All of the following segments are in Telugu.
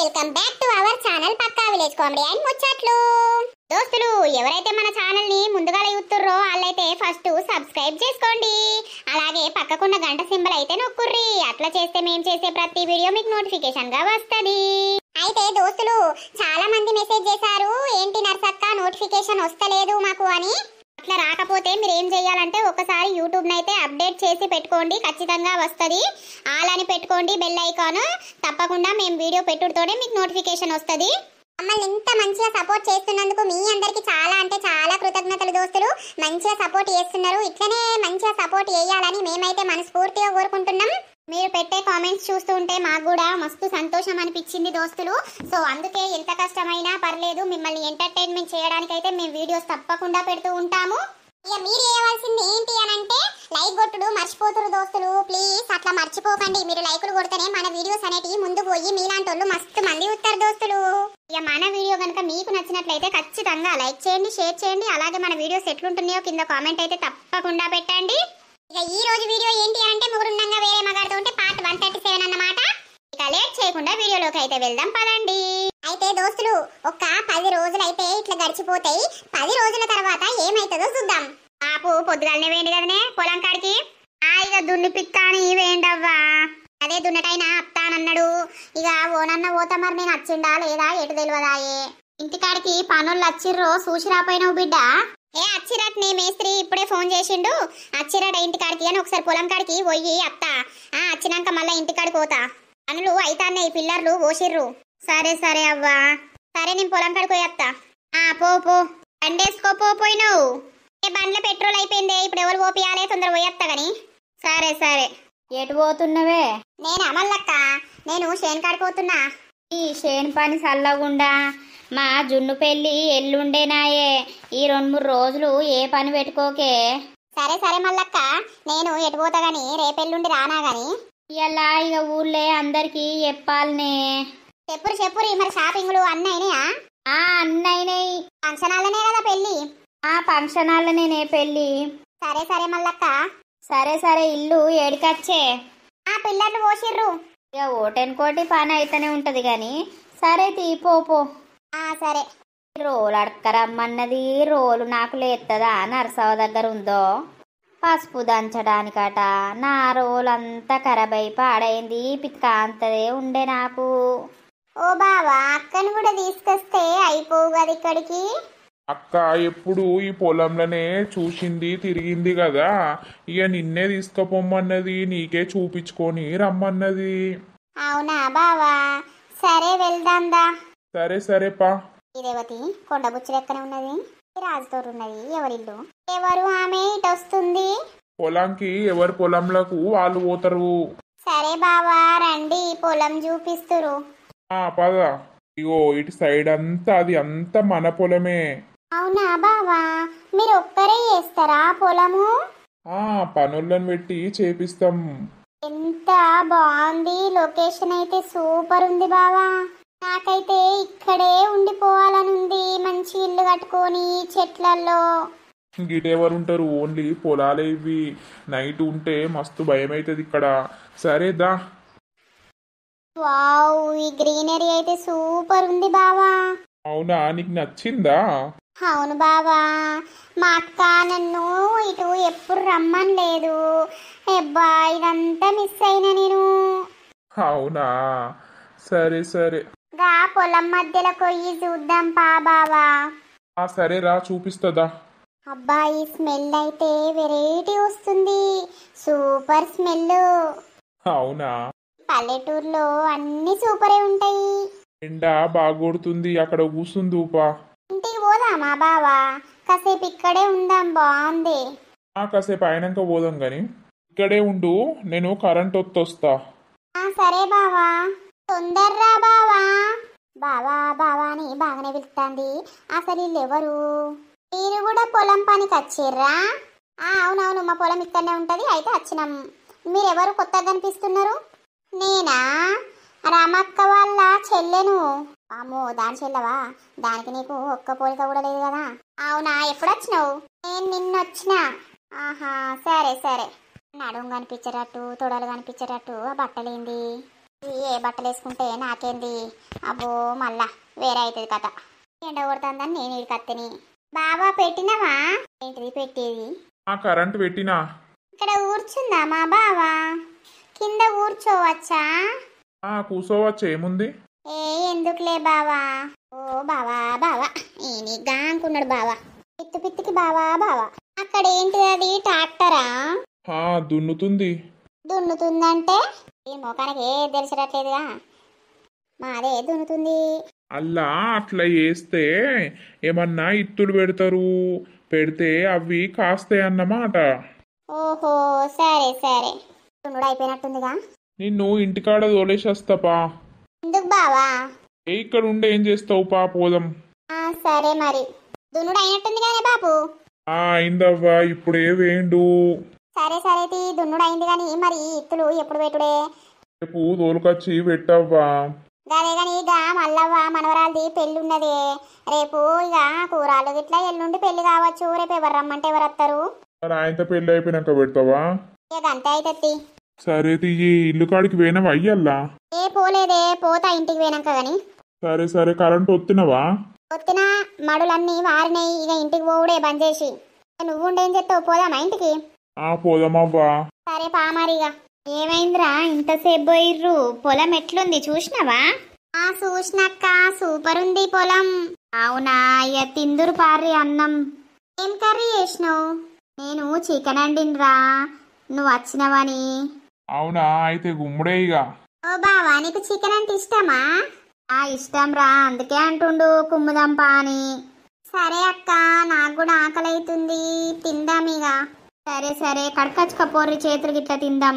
Welcome back to our channel పక్కా విలేజ్ కామెడీ అండ్ ముచ్చట్లు. దోస్తులు, ఎవరైతే మన ఛానల్ ని ముందుగా చూస్తుర్రో వాళ్ళైతే ఫస్ట్ సబ్స్క్రైబ్ చేసుకోండి. అలాగే పక్కకున్న గంట సింబల్ అయితే నొక్కుర్రి. అట్లా చేస్తే మేము చేసే ప్రతి వీడియో మీకు నోటిఫికేషన్ గా వస్తది. అయితే దోస్తులు, చాలా మంది మెసేజ్ చేశారు, ఏంటి నర్సక్క నోటిఫికేషన్ వస్తలేదు మాకు అని. అట్లా రాకపోతే మీరు ఏం చేయాలంటే ఒకసారి యూట్యూబ్ నైతే అప్డేట్ చేసి పెట్టుకోండి, ఖచ్చితంగా వస్తది. ఆల్ అని పెట్టుకోండి, బెల్ ఐకాన్. తప్పకుండా మేము వీడియో పెట్టుడుతోనే మీకు నోటిఫికేషన్ వస్తది. మమ్మల్ని ఇంత మంచిగా సపోర్ట్ చేస్తున్నందుకు మీ అందరికి చాలా అంటే చాలా కృతజ్ఞతలు దోస్తులు. మంచిగా సపోర్ట్ చేస్తున్నారు, ఇట్లనే మంచిగా సపోర్ట్ చేయాలని మేమైతే మనస్ఫూర్తిగా కోరుకుంటున్నాం. మీరు పెట్టే కామెంట్స్ చూస్తూ ఉంటే మాకు కూడా మస్తు సంతోషం అనిపించింది దోస్తులు. సో అందుకే ఎంత కష్టమైనా పర్లేదు, మిమ్మల్ని ఎంటర్టైన్మెంట్ చేయడానికైతే మేము వీడియోస్ తప్పకుండా పెడుతూ ఉంటాము. ఇక మీరు చేయవలసింది ఏంటి అని అంటే లైక్ కొట్టుడు మర్చిపోతురు దోస్తులు. ప్లీజ్ అట్లా మర్చిపోకండి. మీరు లైకులు కొడితేనే మన వీడియోస్ అనేటివి ముందుకు పోయి మీలాంటి వాళ్ళు మస్తు మంది వస్తారు దోస్తులు. ఇక మన వీడియో కనుక మీకు నచ్చినట్లయితే ఖచ్చితంగా లైక్ చేయండి, షేర్ చేయండి. అలాగే మన వీడియోస్ ఎట్లుంటున్నాయో కింద కామెంట్ అయితే తప్పకుండా పెట్టండి. ఇక ఈ రోజు వీడియో ఏంటి అంటే ముగ్గురుండంగా వేరే మగాడుతూ ఉంటే పార్ట్ 137 అన్నమాట. ఇక లేట్ చేయకుండా వీడియోలోకి అయితే వెళ్దాం పదండి. అయితే దోస్తులు, ఒక 10 రోజులు అయితే ఇట్లా గడిచిపోతాయి. 10 రోజుల తర్వాత ఏమైతుందో చూద్దాం. పాపు పొద్దుగాలనే వేయండి కదనే పొలం కాడికి. ఇక దున్నిపిత్తాని వేయండవ్వా. అదే దున్నటైనా అత్తానన్నాడు. ఇక ఓనన్న పోతా, మరి నేను వచ్చిండా లేదా ఎటు తెలియదాయే. ఇంటికాడికి పనులు వచ్చిర్రో చూసి రాపోయినావు బిడ్డ. అచ్చిరట్ నీ మేస్త్రి ఇప్పుడే ఫోన్ చేసిండు. అచ్చిరట ఇంటికాడికి అని ఒకసారి పొలం కాడికి పోయి అత్తా. వచ్చినాక మళ్ళీ ఇంటికాడికి పోతా. పనులు అయితానే పిల్లర్లు పోసిర్రు. సరే సరే అవ్వా. సరే నేను పొలం కాడికి పోయి అత్తా. పో బండేసుకోపోయినావు. బండ్ల పెట్రోల్ అయిపోయింది, ఇప్పుడు ఎవరు పోపియాలే, తొందర పోయేస్తా గాని. సరే సరే. ఎటు పోతున్నవే? నేను అమల్లక్క, నేను షేన్ కాడికి పోతున్నా. ఈ షేన్ పని చల్లగుండా. మా జున్ను పెళ్ళి ఎల్లుండేనాయే. ఈ 2-3 రోజులు ఏ పని పెట్టుకోకే. సరే సరే మల్లక్క, నేను ఎటు పోతా గాని రేపెల్లుండి రానా గాని. ఇలా ఇక ఊళ్ళే అందరికి చెప్పాలనే. చెప్పురి మరి షాపింగ్లు అన్నైనాయా? అన్నైనాయి. ఫంక్షన్ హాల్లోనే కదా పెళ్ళి? ఫంక్షన్ హాల్లోనే పెళ్ళి. సరే సరే మల్లక్క. సరే సరే. ఇల్లు ఏడికచ్చే? పిల్లర్లు పోసిర్రు. ఇక ఓటెనుకోటి పని అయితేనే ఉంటది గాని. సరే తీపో. సరే. రోలు అడక్కరమ్మన్నది. రోలు నాకు లేత్తదా? నరసవ దగ్గర ఉందో పసుపు దంచడానికట. నా రోలు అంతా ఖరాబ్ అయి పాడైంది. పిత్కాంతదే ఉండే నాకు. ఓ బావా, అక్కను కూడా తీసుకొస్తే అయిపోవు కదా ఇక్కడికి. అక్క ఎప్పుడు ఈ పొలంలోనే చూసింది తిరిగింది కదా, ఇక నిన్నే తీసుకుపోమ్మన్నది, నీకే చూపించుకొని రమ్మన్నది. అవునా బావా? సరే వెళ్దాందా. సరే సరేపా. ఇదేవతి కొండబుచ్చి లెక్కనే ఉన్నది, రాజుతోరు ఉన్నది. ఎవరిల్లు? ఎవరు ఆమె? ఇటు వస్తుంది. పొలంకి ఎవరి పొలంలకు వాళ్ళు పోతారు. సరే బావా రండి, పొలం చూపిస్తురు. పద. ఇగో ఇటు సైడ్ అంతా అది అంతా మన పొలమే. అవునా బావా? మీరు ఒక్కరే చేస్తారా పొలము? పనులను పెట్టి చేపిస్తాం. ఎంత బాగుంది లొకేషన్, అయితే సూపర్ ఉంది బావా. నాకైతే ఇక్కడే ఉండిపోవాలనుంది, మంచి ఇల్లు కట్టుకొని చెట్లల్లో. గిటెవరు ఉంటారు? ఓన్లీ పొలాలే ఇవి. నైట్ ఉంటే మస్తు భయం అవుతుంది ఇక్కడ. సరేదా. వావ్, ఈ గ్రీనరీ అయితే సూపర్ ఉంది బావా. అవునా, నీకు నచ్చిందా? అవును బావా, మా అక్క నన్ను ఇటు ఎప్పుడు రమ్మని లేదు. అబ్బా, ఇదంతా మిస్ అయినా నేను. అవునా, సరే సరే. గా పొలం మధ్యలో కొయ్యి చూద్దాం పా బావా. సరే రా, చూపిస్తుందా. అబ్బా, ఈ స్మెల్ అయితే వెరైటీ వస్తుంది, సూపర్ స్మెల్. అవునా, పల్లెటూరులో అన్ని సూపరే ఉంటాయి. ఎండ బాగా కొడుతుంది, అక్కడ కూసుందూపా. ఇంటికి పోదామా బావా? కాసేపు ఇక్కడే ఉందాం, బాగుంది. కాసేపు అయినాక పోదాం గాని, ఇక్కడే ఉండు, నేను కరెంట్ వస్తా. సరే బావా, తొందర్రా బావా. బావా బావా అని బాగానే పిలుస్తుంది. అసలు వీళ్ళు ఎవరు? మీరు కూడా పొలం పనికి వచ్చిర్రా? అవునవును, మా పొలం ఇక్కడనే ఉంటది, అయితే వచ్చినాం. మీరెవరు కొత్తగా కనిపిస్తున్నారు? నేనా? రామక్క వాళ్ళ చెల్లెను. అమ్మో, దాని చెల్లవా? దానికి నీకు ఒక్క పోలిక కూడా లేదు కదా. అవునా, ఎప్పుడు వచ్చినావు? నేను నిన్న వచ్చిన. సరే సరే. నడుము కనిపించేటట్టు, తొడలు కనిపించేటట్టు ఆ బట్టలేంది? ఏ బట్టలు వేసుకుంటే నాకేంది, అబ్బో మళ్ళా వేరే అవుతుంది కథ. ఎండ కొడుతుందని నేను ఈ కత్తిని. బావా పెట్టినవా? ఏంటిది పెట్టేది? ఆ కరెంట్ పెట్టినా. ఇక్కడ కూర్చుందా మా బావా? కింద కూర్చోవచ్చా? కూర్చోవచ్చు, ఏముంది. ఏ ఎందుకులే బావా. ఓ బావా బావా ఈయనగా అనుకున్నాడు బావా. పిత్తు పిత్తికి బావా బావా. అక్కడ ఏంటిది, అది ట్రాక్టరా? దున్నుతుంది. దున్నుతుందంటే ఈ మొఖానికి ఏ తెలిసినట్లేదుగా. మాదే దున్నుతుంది. అల్లా అట్లా వేస్తే ఏమన్నా ఇత్తులు పెడతారు, పెడితే అవి కాస్తాయి అన్నమాట. ఓహో సరే సరే. దున్నుడు అయిపోయినట్టుందిగా. నిన్ను ఇంటికాడ తోలేసేస్తాపా. ఎందుకు బావా? ఇక్కడ ఉండి ఏం చేస్తావు పా, పోదాం. సరే మరి. దున్నుడు అయినట్టుంది కానీ బాబు. అయిందవ్వా, ఇప్పుడే వేండు. సరే సరే తీ, దున్నుడు అయింది కానీ మరి ఇత్తులు ఎప్పుడు పెట్టుడే? రేపు తోలుకొచ్చి పెట్టవ్వా. గదే గాని ఇక మల్లవ్వ మనవరాలది పెళ్లి ఉన్నదే రేపు. ఇక కూరాలు ఇట్లా ఎల్లుండి పెళ్లి కావచ్చు. రేపు ఎవరు రమ్మంటే ఎవరు వస్తారు? ఆయనతో పెళ్లి అయిపోయినాక పెడతావా? ఇక అంతే అవుతుంది. సరే తీయి. ఇల్లు కాడికి పోయినవా అయ్యల్లా? ఏ పోలేదే, పోతా ఇంటికి పోయినాక గాని. సరే సరే, కరెంట్ వస్తున్నావా? వచ్చిన మడులన్నీ వారినాయి. ఇక ఇంటికి పోవుడే బంద్ చేసి. నువ్వు ఉండేం చెప్తావు, పోదామా ఇంటికి? పోదామవ్వా. సరే పామారిగా. ఏమైందిరా ఇంతసేపు పోయిర్రు? పొలం ఎట్లుంది చూసినావా? చూసినక్క, సూపర్ ఉంది పొలం. అవునా? ఇక తిందురు పార్రి అన్నం. ఏం కర్రీ చేసినావు? నేను చికెన్ వండినరా, నువ్వు వచ్చినవని. అవునా? అయితే గుమ్ముడే ఇక. ఓ బావా, నీకు చికెన్ అంటే ఇష్టమా? ఇష్టం రా, అందుకే అంటుండు కుమ్ముదంపా అని. సరే అక్క, నాకు కూడా ఆకలి అవుతుంది, తిందాం ఇక. సరే సరే, కడకచ్చుకపోర్రి, చేతులు గిట్లా తిందాం.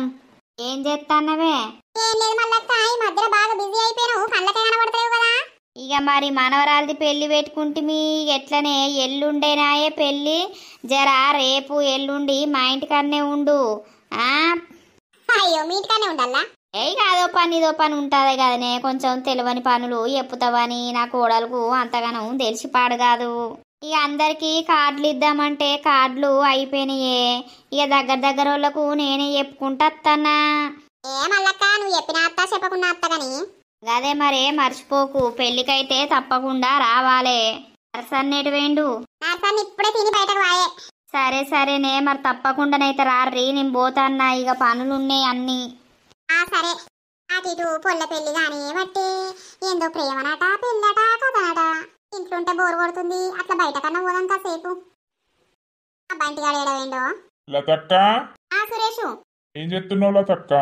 ఏం చేస్తానవే? ఏం లేదు మల్లక్క, ఈ మధ్యలో బాగా బిజీ అయిపోయినావు, కళ్ళకే కనబడతావు కదా. ఇక మరి మనవరాలది పెళ్లి పెట్టుకుంటే ఎట్లనే ఎల్లుండేనాయే పెళ్లి. జరా రేపు ఎల్లుండి మా ఇంటికన్నే ఉండు. అయ్యో మీ ఇంటికనే ఉండాలా? అదో పని ఇదో పని ఉంటుంది కదనే. కొంచెం తెలియని పనులు చెప్పుతావని నా కోడలకు అంతగానం తెలిసిపాడు కాదు. ఇక అందరికి కార్డులు ఇద్దామంటే కార్డులు అయిపోయినాయే. ఇక దగ్గర వాళ్ళకు నేనే చెప్పుకుంటా వస్తానా. ఏమల్లక్క, నువ్వు చెప్పిన అత్త చెప్పకున్నా అత్త గాని. గదే మరే, మర్చిపోకు, పెళ్లికైతే తప్పకుండా రావాలే. నర్సన్నేటి వేండు? నర్సన్ ఇప్పుడే తిని బయటకు వాయే. సరే సరేనే, మరి తప్పకుండానైతే రారీ, నేను పోతాన్నా. ఇక పనులున్నాయి అన్ని. సరే. అటు ఇటు పొల్ల పెళ్లి గాని బట్టి ఏందో ప్రేమనట, పెళ్ళట, కథనట. ఇంట్లో ఉంటే బోరు కొడుతుంది, అట్లా బయట కన్నా పోదాం కాసేపు. బయటికాడ ఏడవేండో. లతక్క, సురేషు ఏం చెప్తున్నావు లతక్క?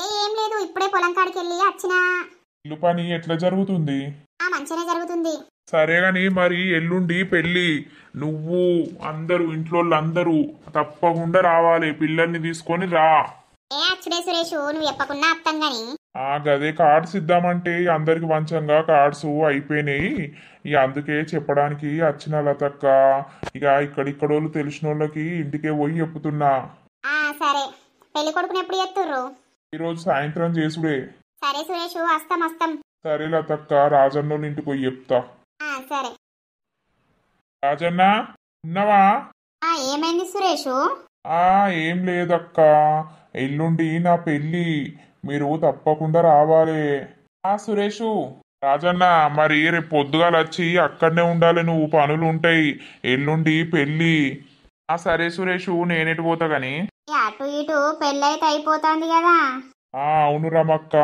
ఏం లేదు, ఇప్పుడే పొలం కాడికి వెళ్ళి వచ్చినా. ఇల్లు పని ఎట్లా జరుగుతుంది? మంచిగానే జరుగుతుంది. సరే గాని మరి ఎల్లుండి పెళ్లి, నువ్వు అందరూ ఇంట్లో అందరూ తప్పకుండా రావాలి. పిల్లల్ని తీసుకొని రా. అచ్చుడే సురేషు, నువ్వు చెప్పకున్నా అర్థం గాని. గదే కార్డ్స్ ఇద్దామంటే అందరికి వంచంగా కార్డ్స్ అయిపోయినాయి. ఇక అందుకే చెప్పడానికి వచ్చిన లతక్క. ఇక ఇక్కడిక్కడోళ్ళు తెలిసిన వాళ్ళకి ఇంటికే పోయి చెప్పుతున్నా. సరే, పెళ్లి కొడుకుని ఎప్పుడు చెప్తుర్రు? ఈరోజు సాయంత్రం చేసుడే. సరే సురేషు, వస్తాం. సరే లతక్క, రాజన్నోళ్ళ ఇంటికి పోయి చెప్తా. సరే. రాజన్న ఉన్నావా? ఏమైంది సురేషు? ఏం లేదక్క, ఎల్లుండి నా పెళ్ళి, మీరు తప్పకుండా రావాలి. సురేషు, రాజన్న మరి రేపు పొద్దుగాల వచ్చి అక్కడనే ఉండాలి, నువ్వు పనులు ఉంటాయి. ఎల్లుండి పెళ్ళి. సరే సురేషు, నేనెటు పోతా గాని. అటు ఇటు పెళ్ళైతే అయిపోతుంది కదా. అవును రమక్క,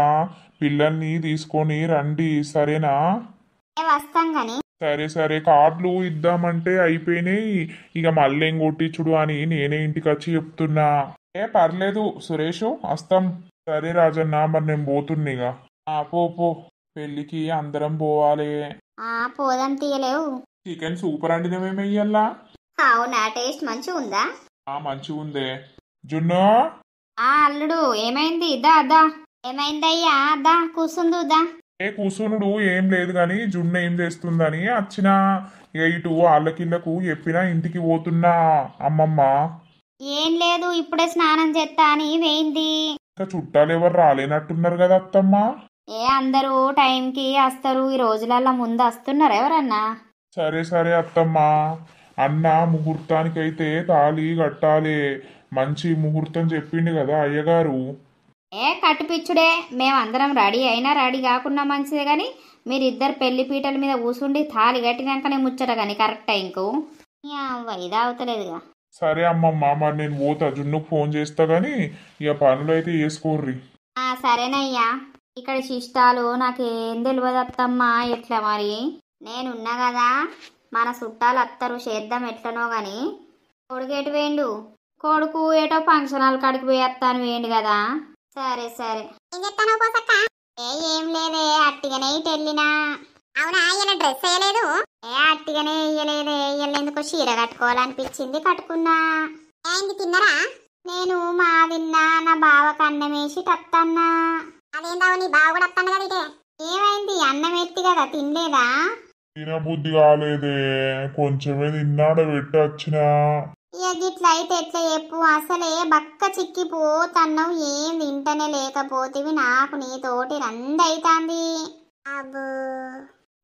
పిల్లల్ని తీసుకొని రండి, సరేనా? వస్తాం గాని. సరే సరే, కార్డులు ఇద్దామంటే అయిపోయినాయి. ఇక మళ్ళీ కొట్టించుడు అని నేనే ఇంటికి వచ్చి చెప్తున్నా. పర్లేదు సురేషు, వస్తాం. సరే రాజన్న, మరి నేను పోతున్నా. పో, పెళ్ళికి అందరం పోవాలి. పోదాం తీయలేవు. Chicken super అండినవేమయ్యల్లా. అవునా? టేస్ట్ మంచిగా ఉందా? మంచిగా ఉందే. జున్ను, అల్లుడు ఏమైంది? దా ఏమైందయ్యా? దా కూసుందుదా. కూసునుడు ఏం లేదు గాని జున్ను ఏం చేస్తుందని వచ్చిన. ఇక ఇటు వాళ్ళకిళ్ళకు చెప్పినా ఇంటికి పోతున్నా. అమ్మమ్మ ఏం లేదు, ఇప్పుడే స్నానం చేస్తా అని వేయింది. ఇంకా చుట్టాలు ఎవరు రాలేనట్టున్నారు కదా అత్తమ్మ. అందరూ టైంకి వస్తారు. ఈ రోజులల్లో ముందు వస్తున్నారు ఎవరన్నా. సరే సరే అత్తమ్మ, అన్న ముహూర్తానికైతే తాళి కట్టాలి. మంచి ముహూర్తం చెప్పిండు కదా అయ్యగారు. కట్టిపిచ్చుడే, మేమందరం రెడీ అయినా రెడీ కాకుండా మంచిదే కానీ మీరిద్దరు పెళ్లి పీటల మీద కూసుండి తాళి కట్టినాకనే ముచ్చట కానీ కరెక్ట్ టైంకు ఇది అవుతలేదుగా. సరే అమ్మమ్మ, మరి నేను పోతా, జున్నుకు ఫోన్ చేస్తా గాని ఇక పనులు అయితే చేసుకోర్రి. సరేనయ్యా. ఇక్కడ శిష్టాలు నాకేం తెలియదు అత్తమ్మా, ఎట్లా మరి నేనున్నా కదా, మన చుట్టాలు అత్తరు చేద్దాం ఎట్లనో గాని. కొడుకు ఎటు వేయండు? కొడుకు ఏటో ఫంక్షన్ హాల్ కాడికి పోయి వస్తాను వేయండి కదా. సరే సరే. ఏం చెప్తాను పోసక్క? ఏం లేదే, అట్టిగానే ఇటు వెళ్ళినా. అవునా, ఇలా డ్రెస్ వేయలేదు? అట్టిగానే వేయలేదే, ఎందుకు చీర కట్టుకోవాలనిపించింది, కట్టుకున్నా. ఏంటి తిన్నారా? నేను మా తిన్నా, నా బావకు అన్నం వేసి టత్తన్నా. అదేందావు, నీ బావ కూడా వస్తాను కదా ఇటే. ఏమైంది, అన్నం ఎత్తి కదా, తినలేదా? తినబుద్ధి కాలేదే, కొంచెమే తిన్నాడ పెట్టి వచ్చినా. ఇక గిట్ల అయితే ఎట్లా చెప్పు, అసలే బక్క చిక్కిపోతన్నావు, ఏం తింటనే లేకపోతేవి, నాకు నీతోటి రందైతాంది. అబ్బో,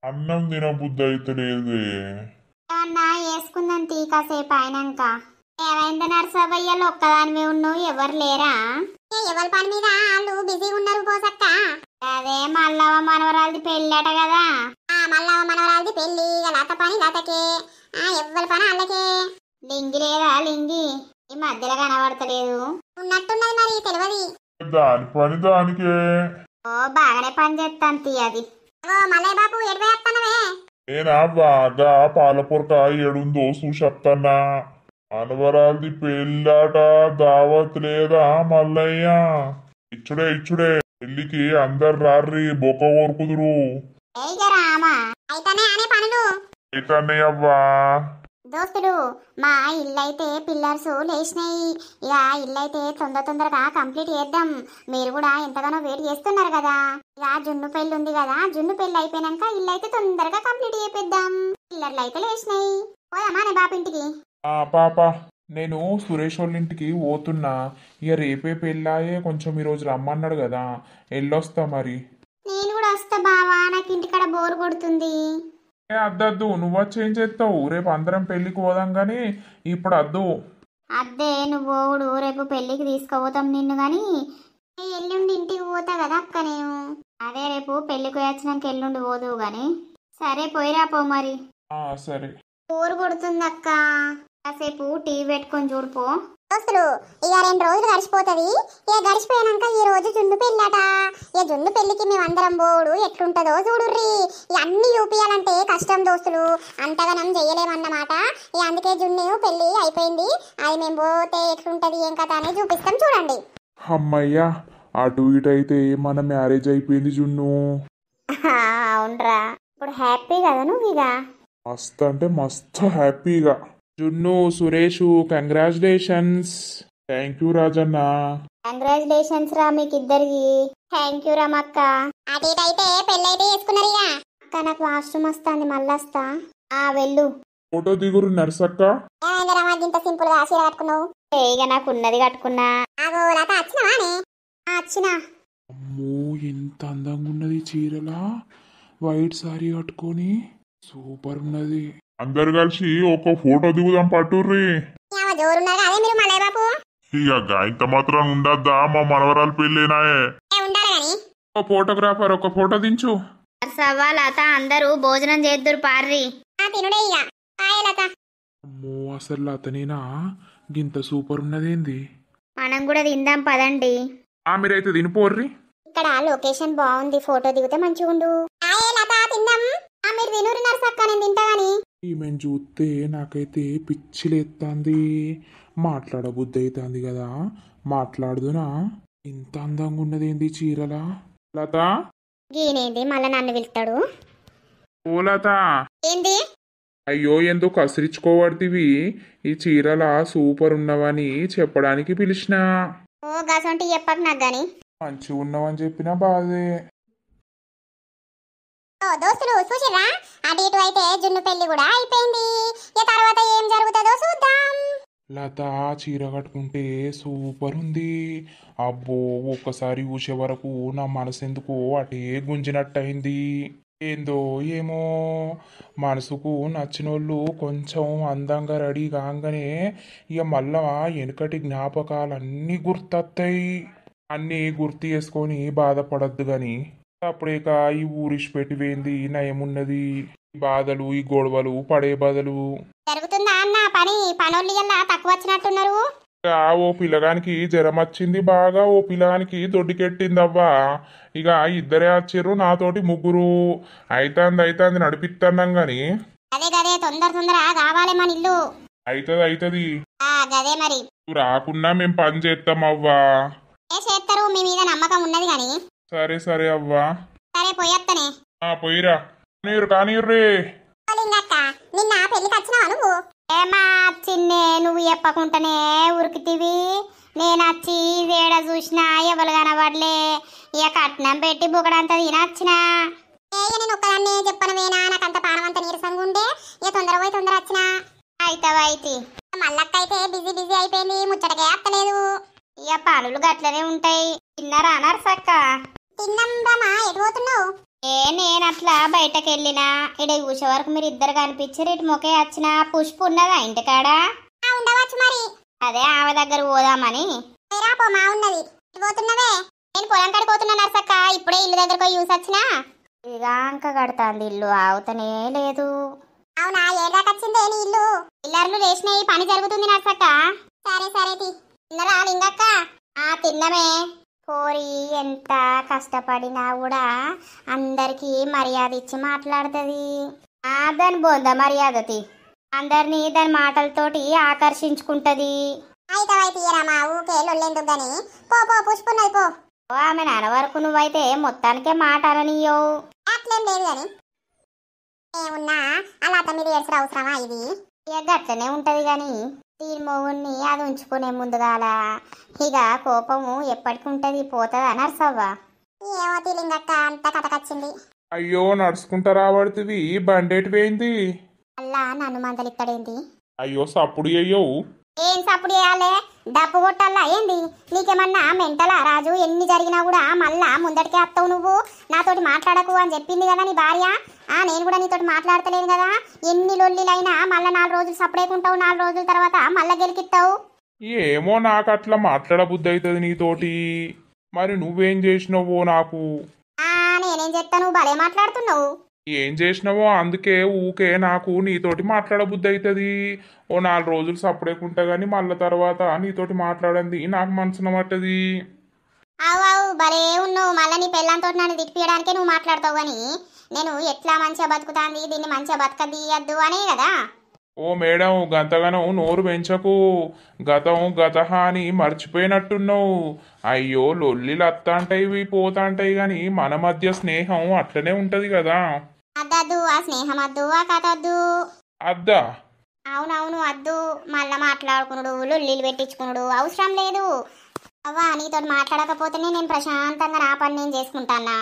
అన్నం తినబుద్ధి అయితే లేదే. ఏమన్నా వేసుకుందాం తీ కాసేపు అయినాక. ఏమైంది నర్సబయ్యలు ఒక్కదానివే ఉన్నావు, ఎవరు లేరా? ఎవరి పని మీద వాళ్ళు బిజీగా ఉన్నారు పోసక్క. అదే మల్లవ మనవరాలది పెళ్ళట కదా. మల్లవ మనవరాలది పెళ్లి, లత పని లతకే, ఎవరి పని వాళ్ళకే. లింగి లేదా లింగి, ఈ మధ్యలో కనబడతలేదు. ఉన్నట్టున్నది మరి, తెలియదు. దాని పని దానికే. ఓ బాగానే పని చేస్తాను తీ అది. మల్లయ్య బాబు ఎడిపోయేస్తానవే? నేనా బాగా పాలపొరక ఏడుందో చూసప్తన్నా. మనవరాలది పెళ్ళాట, దావత్ లేదా మల్లయ్య? ఇచ్చుడే పెళ్లికి అందరు రార్రి, బొక్క కోరుకుదురు. రామా అయితేనే అనే పనులు అయితేనే అవ్వా. దోస్తులు, మా ఇల్లైతే పిల్లర్స్ లేచినాయి. ఇక ఇల్లైతే తొందరగా కంప్లీట్ చేద్దాం. మీరు కూడా ఎంతగానో వెయిట్ చేస్తున్నారు కదా. ఇక జున్ను పెళ్లి ఉంది కదా, జున్ను పెళ్లి అయిపోయినాక ఇల్లైతే తొందరగా కంప్లీట్ చేపిద్దాం. పిల్లర్లు అయితే లేచినాయి. పోదామా నే బాపింటికి? పాప, నేను సురేష్ వాళ్ళ ఇంటికి పోతున్నా. ఇక రేపే పెళ్ళాయే, కొంచెం ఈరోజు రమ్మన్నాడు కదా, వెళ్ళొస్తా మరి. నేను కూడా వస్తా బావా, నాకు ఇంటికాడ బోర్ కొడుతుంది. అద్దద్దు, నువ్వొచ్చి ఏం చేస్తావు? రేపు అందరం పెళ్లికి పోదాం గాని ఇప్పుడు అద్దు. అద్దే నువ్వు పోవుడు, రేపు పెళ్లికి తీసుకుపోతాం నిన్ను గాని ఎల్లుండి ఇంటికి పోతా కదా అక్క నేను. అదే రేపు పెళ్లికి వచ్చినాక ఎల్లుండి పోదువు గాని. సరే పోయిరా పో మరి. సరే. బోర్ కొడుతుంది అక్క, కాసేపు టీవీ పెట్టుకొని చూడుపో. దోస్తులు, ఇక 2 రోజులు గడిచిపోతుంది. ఇక గడిచిపోయాక ఈ రోజు జున్ను పెళ్ళట. ఇక జున్ను పెళ్లికి మేమందరం పోడు ఎట్లుంటదో చూడుర్రి. ఇక అన్ని చూపియాలంటే కష్టం దోస్తులు, అంతగానం చెయ్యలేమన్నమాట. ఇక అందుకే జున్ను పెళ్లి అయిపోయింది, అది మేము పోతే ఎట్లుంటది ఏం కథ అనేది చూపిస్తాం చూడండి. అమ్మయ్యా, అటు ఇటు అయితే మన మ్యారేజ్ అయిపోయింది జున్ను. అవునరా, ఇప్పుడు హ్యాపీ కదా నువ్వు? ఇక మస్తు అంటే మస్తు హ్యాపీగా. జున్ను, Suresh, congratulations. Thank you Rajanna. Congratulations రా మీకు ఇద్దరికి. Thank you Ramakka. అటు ఇటు అయితే పెళ్ళైతే చేసుకున్నారు. ఇక అక్క నాకు వాష్రూమ్ వస్తుంది, మళ్ళీ వస్తా. వెళ్ళు. ఫోటో దిగురు నర్సక్క. ఏమైంది రామా ఇంత సింపుల్ గా చీర కట్టుకున్నావు? ఇక నాకు ఉన్నది కట్టుకున్నా. వచ్చినా. అమ్మో, ఎంత అందంగా ఉన్నది చీరలా, వైట్ సారీ కట్టుకొని సూపర్ ఉన్నది. అందరు కలిసి ఒక ఫోటో దిగుదాం పట్టుర్రి. ఇక ఇంత మాత్రం ఉండద్దా, మా మనవరాలు పెళ్ళేనాయే. ఫోటోగ్రాఫర్ ఒక ఫోటో దించు. లత అందరూ భోజనం చేద్దురు పార్రి. అమ్మో, అసలు లతనేనా గింత సూపర్ ఉన్నదేంది? మనం కూడా తిందాం పదండి. మీరైతే తినిపోర్రి. ఇక్కడ లొకేషన్ బాగుంది, ఫోటో దిగితే మంచిగా ఉండు. మీరు తినూరి నర్సక్క, నేను తింటా గాని. ఈమెను చూస్తే నాకైతే పిచ్చిలేస్తుంది, మాట్లాడబుద్ధి అవుతుంది కదా, మాట్లాడుదునా? ఇంత అందంగా ఉన్నదేంది చీరలా? లత, గీనేంది మళ్ళా నన్ను పిలుస్తాడు? ఓ లత. ఏంది? అయ్యో, ఎందుకు కసిరించుకోబడితివి? ఈ చీరలా సూపర్ ఉన్నవని చెప్పడానికి పిలిచిన. ఓ గసంటి చెప్పకు నాకు గాని. మంచిగా ఉన్నావని చెప్పినా బాధే. దోస్తులు చూసిరా, అటు ఇటు అయితే జున్ను పెళ్లి కూడా అయిపోయింది. ఇక తర్వాత ఏం జరుగుతుందో చూద్దాం. లత చీర కట్టుకుంటే సూపర్ ఉంది. అబ్బో, ఒక్కసారి చూసే వరకు నా మనసు ఎందుకో అటే గుంజినట్టయింది. ఏందో ఏమో, మనసుకు నచ్చినోళ్ళు కొంచెం అందంగా రెడీ కాగానే ఇక మళ్ళా వెనుకటి జ్ఞాపకాలన్నీ గుర్తొస్తాయి. అన్నీ గుర్తు చేసుకొని బాధపడద్దు గాని అప్పుడేక ఈ ఊరిష్ పెట్టి వేంది నయమున్నది. ఈ బాధలు ఈ గొడవలు పడే బదులు జరుగుతుందా అన్న పనోళ్ళు ఇలా తక్కువ వచ్చినట్టున్నారు. ఓ పిల్లగానికి జ్వరం వచ్చింది బాగా, ఓ పిల్లగానికి దొడ్డికెట్టిందవ్వా. ఇక ఇద్దరే వచ్చిర్రు, నాతోటి ముగ్గురు. అయితాంది నడిపిస్తున్నాం గాని గదే తొందర కావాలి మన ఇల్లు. అయితది గదే మరి నువ్వు రాకున్నా మేం పని చేస్తాం అవ్వా. చేస్తారు, మీ మీద నమ్మకం ఉన్నది గాని. సరే అవ్వా. సరే పోయత్తనే. పోయిరా కానీర్రే. నిన్న పెళ్లికి వచ్చినావా నువ్వు? ఏమా చిన్నే, నువ్వు చెప్పకుండానే ఉరికితివి. నేను వచ్చి వేడ చూసినా ఎవరు కనబడలే. ఇక కట్నం పెట్టి బుకడంతా తినొచ్చినా. నేను ఒక్కదాన్ని చెప్పనవేనా, నాకంత పానమంత నీరసంగా ఉండే. ఇక తొందర వచ్చినా. అయితే మల్లక్క అయితే బిజీ అయిపోయింది, ముచ్చటకే అత్తలేదు. ఇక పనులు గట్లనే ఉంటాయి. తిన్నారా నర్సక్క? తిన్నాం రామా. ఎటు పోతున్నావు? నేనట్లా బయటకెళ్ళినా ఇడ చూసే వరకు మీరు ఇద్దరు కనిపించారు. ఇటు మొకే వచ్చిన పుష్పు ఉన్నదా ఇంటికాడ? ఉండవచ్చు మరి. అదే ఆమె దగ్గర పోదామని. మా ఉన్నది. పోతున్నవే? నేను పొలం కడిపోతున్నా నర్సక్క. ఇప్పుడే ఇల్లు దగ్గరకు యూస్ వచ్చినా. ఇక అంక కడతాంది ఇల్లు, ఆవుతనే లేదు. అవునా, ఏడాకొచ్చిందే నీ ఇల్లు? పిల్లర్లు లేచినాయి, పని జరుగుతుంది నర్సక్క. సరే తిన్నరా లింగక్క? తిన్నమే. కోరి ఎంత కష్టపడినా కూడా అందరికి మర్యాద ఇచ్చి మాట్లాడుతుంది. దాని బోంద మర్యాదతి అందరినీ దాని మాటలతోటి ఆకర్షించుకుంటది. ఆమె నాన్న వరకు నువ్వైతే మొత్తానికే మాట అననీయవు. అట్లేం లేదు గాని ఏమున్నా అలా మీద ఏడ్చిన అవసరమా ఇది? ఇక గట్లనే ఉంటది గాని దీని మొగుణ్ణి అది ఉంచుకునే ముందుగాల ఇక కోపము ఎప్పటికి ఉంటది, పోతుందా నర్సవ్వ? ఏమో తీలింగక్క, అంత కథకొచ్చింది. అయ్యో నడుచుకుంటా రాబడుతుంది, బండేటి పోయింది. అల్లా నన్ను మందలిస్తాడేంటి? అయ్యో సప్పుడు అయ్యవు. ఏం సప్పుడు చేయాలే? డప్పు కొట్టాలా ఏంది? నీకేమన్నా మెంటలా రాజు? ఎన్ని జరిగినా కూడా మళ్ళా ముందటికే వస్తావు నువ్వు. నాతోటి మాట్లాడకు అని చెప్పింది కదా నీ భార్య. నేను కూడా నీతోటి మాట్లాడతలేను కదా. ఎన్ని లొల్లిలైనా మళ్ళా 4 రోజులు సపరేకుంటావు, 4 రోజుల తర్వాత మళ్ళా గెలికిస్తావు. ఏమో నాకు అట్లా మాట్లాడబుద్ధి అవుతుంది నీతోటి. మరి నువ్వేం చేసినావో నాకు. నేనేం చెప్తాను, భలే మాట్లాడుతున్నావు. ఏం చేసినావో అందుకే ఊకే నాకు నీతోటి మాట్లాడబుద్ధి అవుతుంది. ఓ 4 రోజులు సపరేకుంటా గానీ మళ్ళా తర్వాత నీతోటి మాట్లాడండి నాకు మనసున పట్టది. అవు భలే ఉన్నావు. మళ్ళీ నీ పెళ్ళంతో నన్ను తిప్పియడానికే నువ్వు మాట్లాడతావు గాని నేను ఎట్లా మంచిగా బతుకుతాంది, దీన్ని మంచిగా బతకదీయద్దు అనే కదా. ఓ మేడం, గంతగానం నోరు పెంచకు. గతహ అని మర్చిపోయినట్టున్నావు. అయ్యో లొల్లిలు అత్తాంటాయి పోతాంటాయి గాని మన మధ్య స్నేహం అట్లనే ఉంటది కదా. అద్దద్దు, ఆ స్నేహం అద్దు, ఆ కథ అద్దు. అద్దా? అవునవును అద్దు. మళ్ళా మాట్లాడుకున్నాడు, లొల్లిలు పెట్టించుకున్నాడు అవసరం లేదు. అవ్వా నీతో మాట్లాడకపోతేనే నేను ప్రశాంతంగా నా పని నేను చేసుకుంటానా.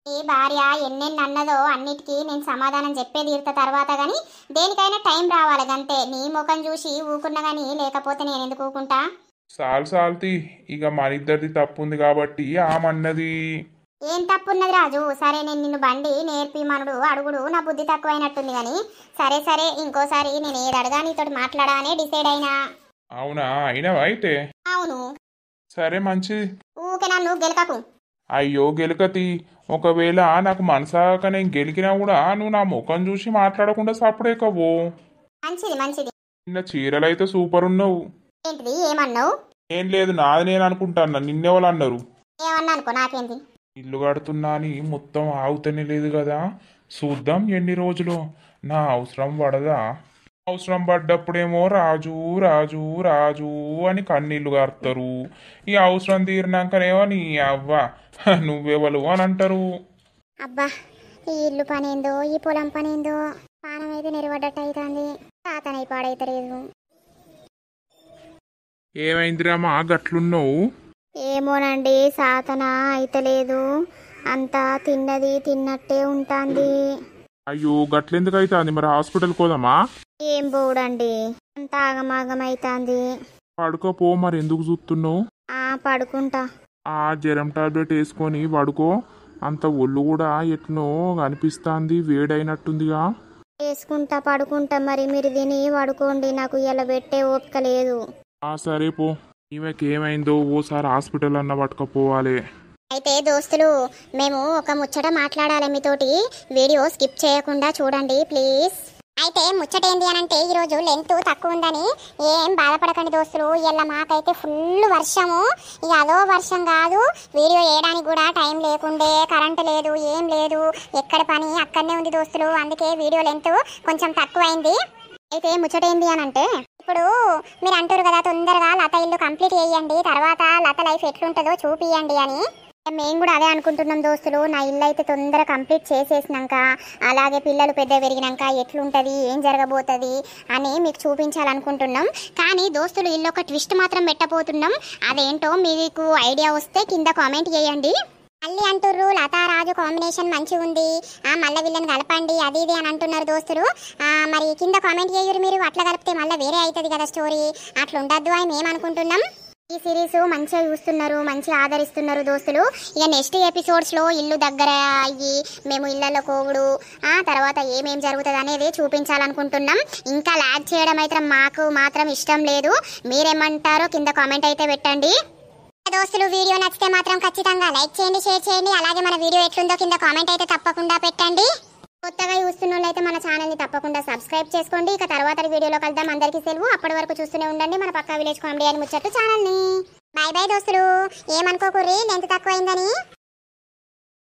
ఈ భార్య ఎన్నెన్ని అన్నదో అన్నిటికీ నేను సమాధానం చెప్పే తీరుత తర్వాత గాని దేనికైనా టైం రావాలి గంతే. నీ ముఖం చూసి ఊకున్నా గాని, లేకపోతే నేను ఎందుకు ఊకుంటా? సాల్తీ ఇక మన ఇద్దరిది తప్పు ఉంది కాబట్టి ఆమన్నది. ఏం తప్పున్నది రాజు? సరే నేను నిన్ను బండి నేర్పిమనుడు అడుగుడు నా బుద్ధి తక్కువైనట్టుంది గాని సరే ఇంకోసారి నేను ఏది అడగా నీతో మాట్లాడానే డిసైడ్ అయినా. అవునా? అయినవా అయితే? అవును. సరే మంచిది. ఊకే నన్ను గెలకకు. అయ్యో గెలకతి. ఒకవేళ నాకు మనసాక నేను గెలికినా కూడా నువ్వు నా ముఖం చూసి మాట్లాడకుండా సప్పుడేకవో. మంచిది. నిన్న చీరలైతే సూపర్ ఉన్నావు. ఏంటిది? ఏమన్నావు? ఏం లేదు, నాది నేను అనుకుంటాను. నిన్నెవరు అన్నారు? ఏమన్నా అనుకో, నాకేంటి. ఇల్లు కడుతున్నా అని మొత్తం ఆగుతనే లేదు కదా. చూద్దాం ఎన్ని రోజులు. నా అవసరం పడదా? అవసరం పడ్డప్పుడేమో రాజు రాజు రాజు అని కన్నీళ్లు గారుతారు. ఈ అవసరం తీరినాకనేమో నీ అవ్వ నువ్వెవలు అని అంటారు. అబ్బా, ఈ ఇల్లు పనేందో, ఈ పొలం పనేందో, పానం అయితే నెరవడ్డట్టు అవుతుంది. తాతనై పాడైతలేదు. ఏమైందిరామా గట్లున్నావు? ఏమోనండి, సాతన అయితలేదు. అంతా తిన్నది తిన్నట్టే ఉంటుంది. అయ్యో గట్లెందుకు అవుతుంది? మరి హాస్పిటల్ కోదామా? ఏం పోడండి, అంత ఆగమాగమైతుంది. పడుకోపో. మరి ఎందుకు చూస్తున్నావు? పడుకుంటా. జ్వరం టాబ్లెట్ వేసుకొని పడుకో. అంత ఒళ్ళు కూడా ఎట్నో అనిపిస్తుంది, వేడైనట్టుందిగా. వేసుకుంటా, పడుకుంటా. మరి మీరు తిని పడుకోండి, నాకు ఇలా పెట్టే ఓపిక లేదు. సరే పో. ఈమెకి ఏమైందో ఓసారి హాస్పిటల్ అన్న పట్టుకపోవాలి. అయితే దోస్తులు మేము ఒక ముచ్చట మాట్లాడాలి మీతోటి, వీడియో స్కిప్ చేయకుండా చూడండి ప్లీజ్. అయితే ముచ్చట ఏంది అని అంటే ఈరోజు లెంత్ తక్కువ ఉందని ఏం బాధపడకండి దోస్తులు. ఇలా మాకైతే ఫుల్ వర్షము, ఇక అదో వర్షం కాదు, వీడియో వేయడానికి కూడా టైం లేకుండే, కరెంటు లేదు, ఏం లేదు, ఎక్కడ పని అక్కడనే ఉంది దోస్తులు. అందుకే వీడియో లెంత్ కొంచెం తక్కువ అయింది. అయితే ముచ్చట ఏంది అని అంటే, ఇప్పుడు మీరు అంటారు కదా తొందరగా లత ఇల్లు కంప్లీట్ చేయండి, తర్వాత లత లైఫ్ ఎట్లుంటుందో చూపియండి అని. మేము కూడా అదే అనుకుంటున్నాం దోస్తులు. నా ఇల్లు అయితే తొందర కంప్లీట్ చేసేసినాక, అలాగే పిల్లలు పెద్ద పెరిగినాక ఎట్లుంటుంది, ఏం జరగబోతుంది అని మీకు చూపించాలనుకుంటున్నాం. కానీ దోస్తులు ఇల్లు ఒక ట్విస్ట్ మాత్రం పెట్టబోతున్నాం. అదేంటో మీకు ఐడియా వస్తే కింద కామెంట్ చేయండి. మళ్ళీ అంటుర్రు లతారాజు కాంబినేషన్ మంచిగా ఉంది, మళ్ళీ వీళ్ళని కలపండి అది ఇది అని అంటున్నారు దోస్తులు. మరి కింద కామెంట్ చేయరు మీరు, అట్లా కలిపితే మళ్ళీ వేరే అవుతుంది కదా స్టోరీ, అట్లా ఉండద్దు అని మేము అనుకుంటున్నాం. ఈ సిరీస్ మంచిగా చూస్తున్నారు, మంచిగా ఆదరిస్తున్నారు దోస్తులు. ఇక నెక్స్ట్ ఎపిసోడ్స్లో ఇల్లు దగ్గర అయ్యి మేము ఇళ్లలో కోవుడు, తర్వాత ఏమేం జరుగుతుంది అనేది చూపించాలనుకుంటున్నాం. ఇంకా లాగ్ చేయడం అయితే మాకు మాత్రం ఇష్టం లేదు. మీరేమంటారో కింద కామెంట్ అయితే పెట్టండి దోస్తులు. వీడియో నచ్చితే మాత్రం ఖచ్చితంగా లైక్ చేయండి, షేర్ చేయండి. అలాగే మన వీడియో ఎట్లుందో కింద కామెంట్ అయితే తప్పకుండా పెట్టండి. కొత్తగా చూస్తున్న వాళ్ళైతే మన ఛానల్ని తప్పకుండా సబ్స్క్రైబ్ చేసుకోండి. ఇక తర్వాత వీడియోలో కలుద్దాం. అందరికీ సెలవు. అప్పటి వరకు చూస్తూనే ఉండండి మన పక్కా విలేజ్ కామెడీ అని ముచ్చట్టు ఛానల్ని. బాయ్ బాయ్ దోస్తులు. ఏమనుకోకుర్రి లెంత్ తక్కువైందని.